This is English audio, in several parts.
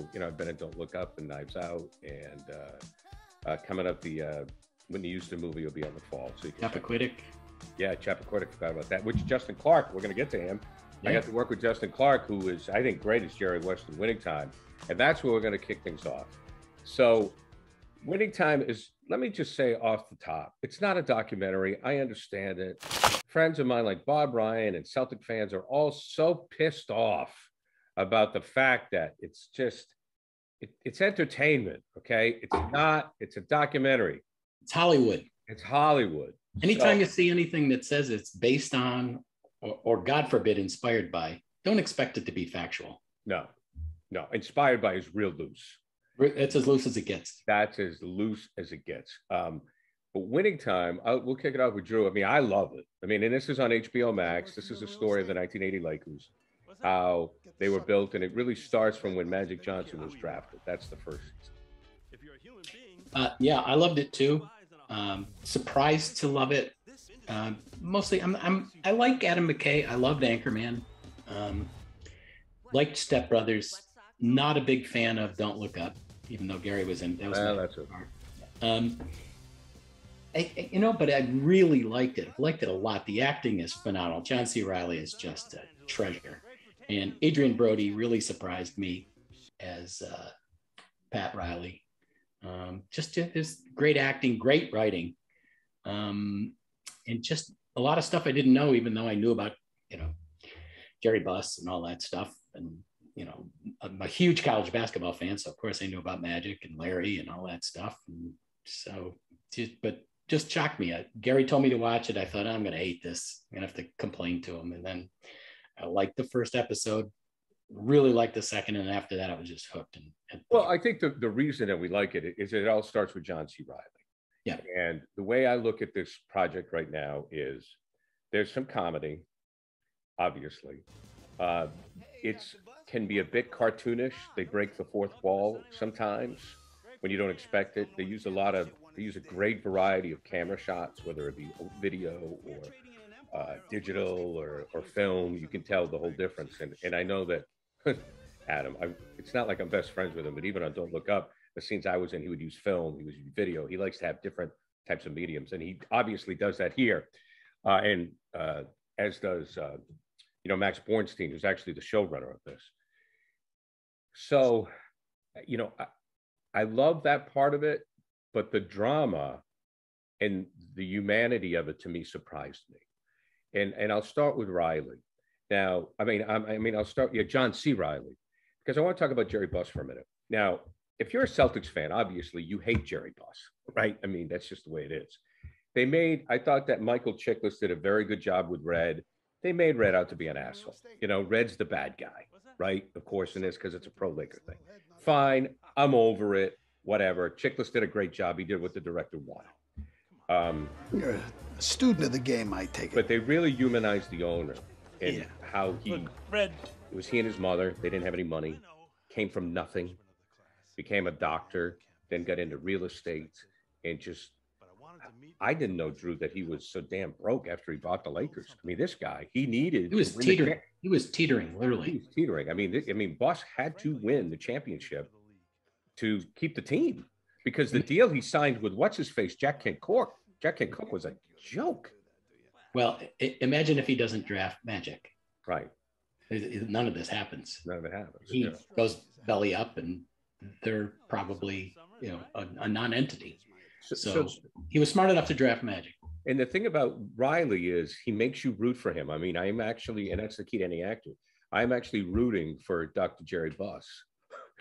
So, you know, I've been in Don't Look Up and Knives Out, and coming up, the Whitney Houston movie will be on the fall. So you can Chappaquiddick. Yeah, Chappaquiddick, forgot about that. Which Justin Clark, we're going to get to him. Yeah. I got to work with Justin Clark, who is, I think, great as Jerry West in Winning Time. And that's where we're going to kick things off. So Winning Time is, let me just say off the top, it's not a documentary. I understand it. Friends of mine like Bob Ryan and Celtic fans are all so pissed off about the fact that it's just, it's entertainment, okay? It's not, it's a documentary. It's Hollywood. It's Hollywood. Anytime you see anything that says it's based on, or God forbid, inspired by, don't expect it to be factual. No, inspired by is real loose. It's as loose as it gets. That's as loose as it gets. But Winning Time, we'll kick it off with Drew. I mean, I love it. I mean, and this is on HBO Max. This is a story of the 1980 Lakers, how they were built, and it really starts from when Magic Johnson was drafted. That's the first season. Yeah, I loved it too. Surprised to love it. Mostly, I like Adam McKay. I loved Anchorman. Liked Step Brothers. Not a big fan of Don't Look Up, even though Gary was in. That was that's it. But I really liked it. I liked it a lot. The acting is phenomenal. John C. Reilly is just a treasure, and Adrian Brody really surprised me as Pat Riley. Just his great acting, great writing, and just a lot of stuff I didn't know, even though I knew about, Jerry Buss and all that stuff. And, I'm a huge college basketball fan, so of course I knew about Magic and Larry and all that stuff. And so, just shocked me. Gary told me to watch it. I thought, I'm going to hate this. I'm going to have to complain to him. And then I liked the first episode, really liked the second, and after that I was just hooked. Well, I think the reason that we like it is it all starts with John C. Reilly. Yeah. And the way I look at this project right now is there's some comedy, obviously. It's can be a bit cartoonish. They break the fourth wall sometimes when you don't expect it. They use a great variety of camera shots, whether it be video or digital or film. You can tell the whole difference. And I know that Adam, it's not like I'm best friends with him, but even on Don't Look Up, the scenes I was in, he would use film, he would use video. He likes to have different types of mediums, and he obviously does that here. As does, Max Bornstein, who's actually the showrunner of this. So, I love that part of it, but the drama and the humanity of it, to me, surprised me. And I'll start with Riley. Now, I'll start, John C. Reilly, because I want to talk about Jerry Buss for a minute. Now, if you're a Celtics fan, obviously you hate Jerry Buss, right? I mean, that's just the way it is. I thought that Michael Chiklis did a very good job with Red. They made Red out to be an asshole. Red's the bad guy, right? Of course, in this, because it's a pro Laker thing. Fine, I'm over it, whatever. Chiklis did a great job. He did what the director wanted. You're a student of the game, I take it. But they really humanized the owner and how it was he and his mother. They didn't have any money, came from nothing, became a doctor, then got into real estate, and just, I didn't know, Drew, that he was so damn broke after he bought the Lakers. I mean, this guy, he was teetering. He was teetering, literally. He was teetering. I mean, Buss had to win the championship to keep the team, because the deal he signed with what's his face, Jack Kent Cooke. Jack Kent Cooke was a joke. Well, imagine if he doesn't draft Magic. Right. None of this happens. None of it happens. He goes belly up, and they're probably, a non-entity. So he was smart enough to draft Magic. And the thing about Riley is he makes you root for him. I mean, I am actually, and that's the key to any actor, I'm actually rooting for Dr. Jerry Buss,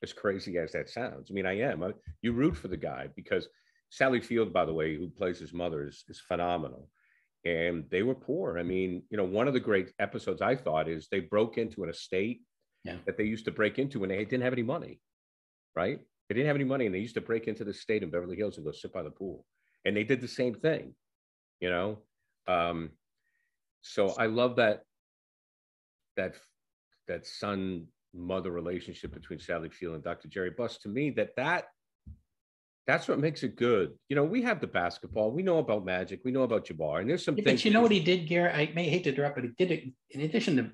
as crazy as that sounds. I mean, I am. You root for the guy, because Sally Field, by the way, who plays his mother, is phenomenal. And they were poor. I mean, one of the great episodes I thought is they broke into an estate that they used to break into when they didn't have any money, right? They didn't have any money, and they used to break into the estate in Beverly Hills and go sit by the pool. And they did the same thing, So I love that son-mother relationship between Sally Field and Dr. Jerry Buss. To me, that's what makes it good. We have the basketball. We know about Magic. We know about Jabbar. And there's some things. But you know what he did, Gary? I may hate to interrupt, but he did it in addition to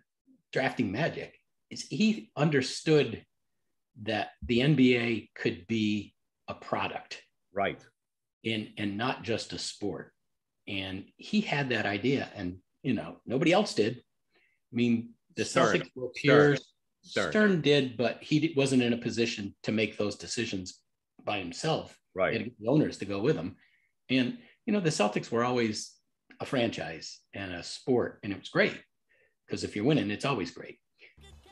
drafting Magic. Is he understood that the NBA could be a product, right, and not just a sport. And he had that idea, and nobody else did. I mean, the Celtics were peers. Stern did, but he wasn't in a position to make those decisions by himself. Right. He had to get the owners to go with him. And, the Celtics were always a franchise and a sport, and it was great because if you're winning, it's always great.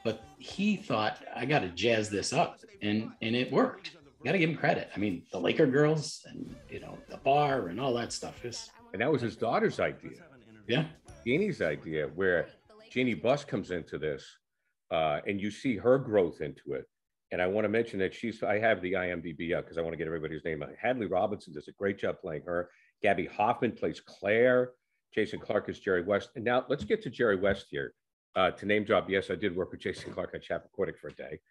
But he thought, I got to jazz this up, and it worked. You got to give him credit. I mean, the Laker girls and, the bar and all that stuff is. And that was his daughter's idea. Yeah. Jeannie's idea, where Jeannie Buss comes into this. And you see her growth into it. And I want to mention that I have the IMDb up because I want to get everybody's name. Hadley Robinson does a great job playing her. Gabby Hoffman plays Claire. Jason Clarke is Jerry West. And now let's get to Jerry West here. To name drop, yes, I did work with Jason Clarke on Chappaquiddick for a day.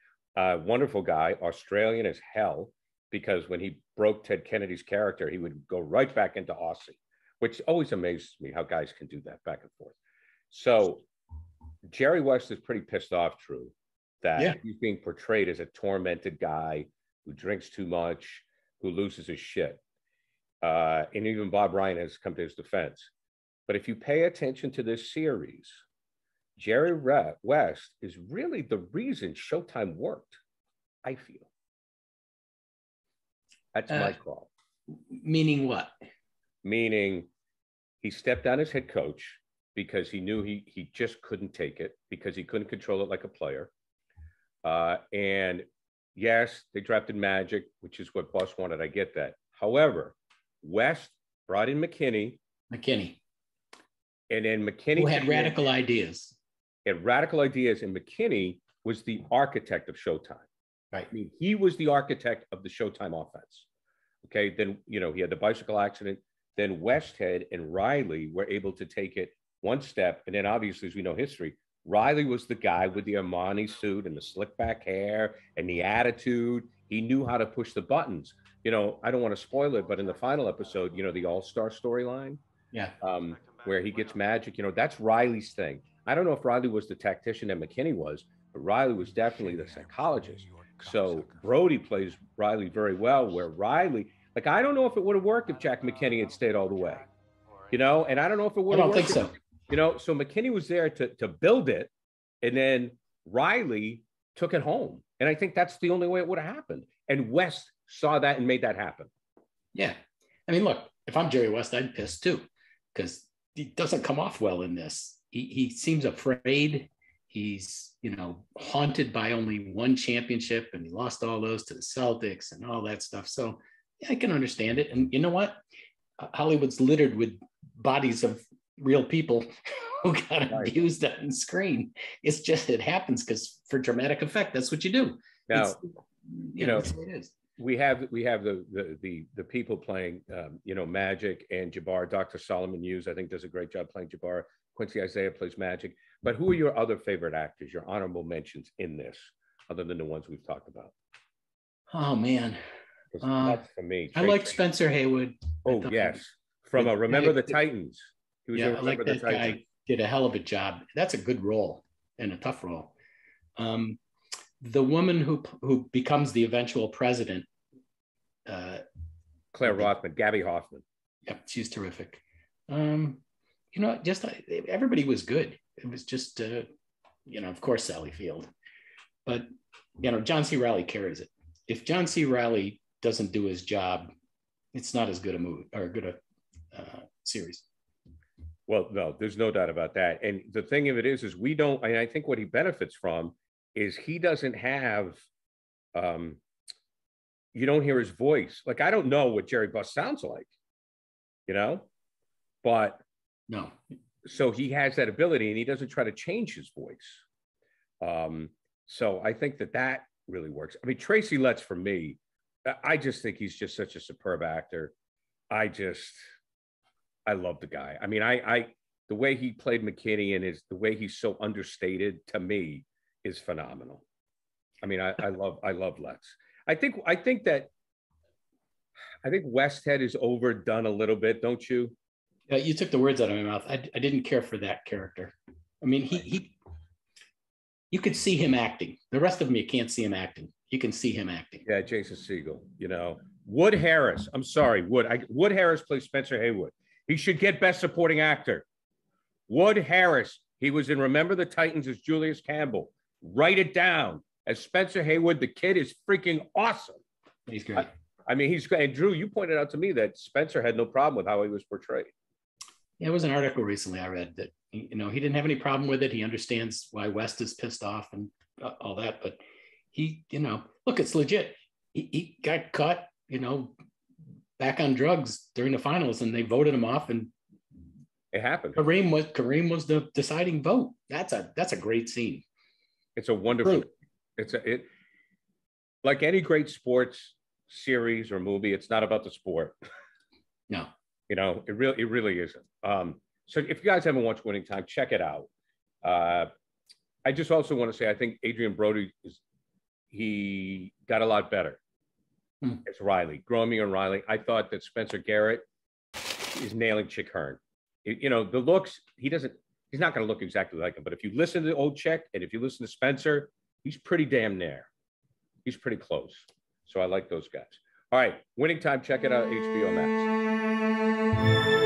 Wonderful guy, Australian as hell, because when he broke Ted Kennedy's character, he would go right back into Aussie, which always amazes me how guys can do that back and forth. So Jerry West is pretty pissed off, Drew, that he's being portrayed as a tormented guy who drinks too much, who loses his shit. And even Bob Ryan has come to his defense. But if you pay attention to this series, Jerry West is really the reason Showtime worked, I feel. That's my call. Meaning what? Meaning he stepped down as head coach because he knew he just couldn't take it, because he couldn't control it like a player. And yes, they drafted Magic, which is what Buss wanted. I get that. However, West brought in McKinney. And then McKinney who had radical ideas. And McKinney was the architect of Showtime. Right. I mean, he was the architect of the Showtime offense. Okay. Then, he had the bicycle accident. Then Westhead and Riley were able to take it one step. And then obviously, as we know history, Riley was the guy with the Armani suit and the slick back hair and the attitude. He knew how to push the buttons. I don't want to spoil it, but in the final episode, the All-Star storyline, where he gets Magic, that's Riley's thing. I don't know if Riley was the tactician that McKinney was, but Riley was definitely the psychologist. So Brody plays Riley very well, where Riley, I don't know if it would have worked if Jack McKinney had stayed all the way, and I don't know if it would have worked. I don't think so. So McKinney was there to build it, and then Riley took it home. And I think that's the only way it would have happened. And West saw that and made that happen. Yeah. I mean, look, if I'm Jerry West, I'd piss too, because he doesn't come off well in this. He seems afraid. He's, haunted by only one championship, and he lost all those to the Celtics and all that stuff. So yeah, I can understand it. And you know what? Hollywood's littered with bodies of real people who got abused on screen. It's just, it happens because for dramatic effect, that's what you do. Now, that's what it is. We have the people playing, Magic and Jabbar. Dr. Solomon Hughes, I think, does a great job playing Jabbar. Quincy Isaiah plays Magic. But who are your other favorite actors, your honorable mentions in this, other than the ones we've talked about? Oh, man. That's for me. I like Spencer Haywood. Oh, yes. From Remember the Titans. He was I like that guy. Did a hell of a job. That's a good role and a tough role. The woman who becomes the eventual president, Claire Rothman, Gabby Hoffman. Yep, she's terrific. Just everybody was good. It was just, of course, Sally Field, but John C. Reilly carries it. If John C. Reilly doesn't do his job, it's not as good a movie or good a series. Well, no, there's no doubt about that. And the thing of it is we don't. And I think what he benefits from is he doesn't have. You don't hear his voice. I don't know what Jerry Buss sounds like, but no. So he has that ability, and he doesn't try to change his voice. So I think that really works. I mean, Tracy Letts, for me, I just think he's just such a superb actor. I love the guy. I mean, the way he played McKinney and the way he's so understated, to me, is phenomenal. I mean, I love Letts. I think Westhead is overdone a little bit, don't you? You took the words out of my mouth. I didn't care for that character. I mean, you could see him acting. The rest of them, you can't see him acting. You can see him acting. Yeah, Jason Segel, you know. Wood Harris. I'm sorry, Wood Harris plays Spencer Haywood. He should get Best Supporting Actor. Wood Harris. He was in Remember the Titans as Julius Campbell. Write it down. As Spencer Haywood, the kid is freaking awesome. He's great. I mean, he's great. And Drew, you pointed out to me that Spencer had no problem with how he was portrayed. Yeah, it was an article recently I read that, you know, he didn't have any problem with it. He understands why West is pissed off and all that. But he, you know, look, it's legit. He got caught, you know, back on drugs during the finals, and they voted him off, and it happened. Kareem was the deciding vote. That's a great scene. It's a wonderful. It like any great sports series or movie. It's not about the sport. No, you know, it really isn't. So if you guys haven't watched Winning Time, check it out. I just also want to say I think Adrian Brody he got a lot better as Riley, growing me on Riley. I thought that Spencer Garrett is nailing Chick Hearn. You know, the looks, he's not going to look exactly like him, but if you listen to the old Chick and if you listen to Spencer, he's pretty damn near. He's pretty close. So I like those guys. All right, Winning Time, check it out, HBO Max.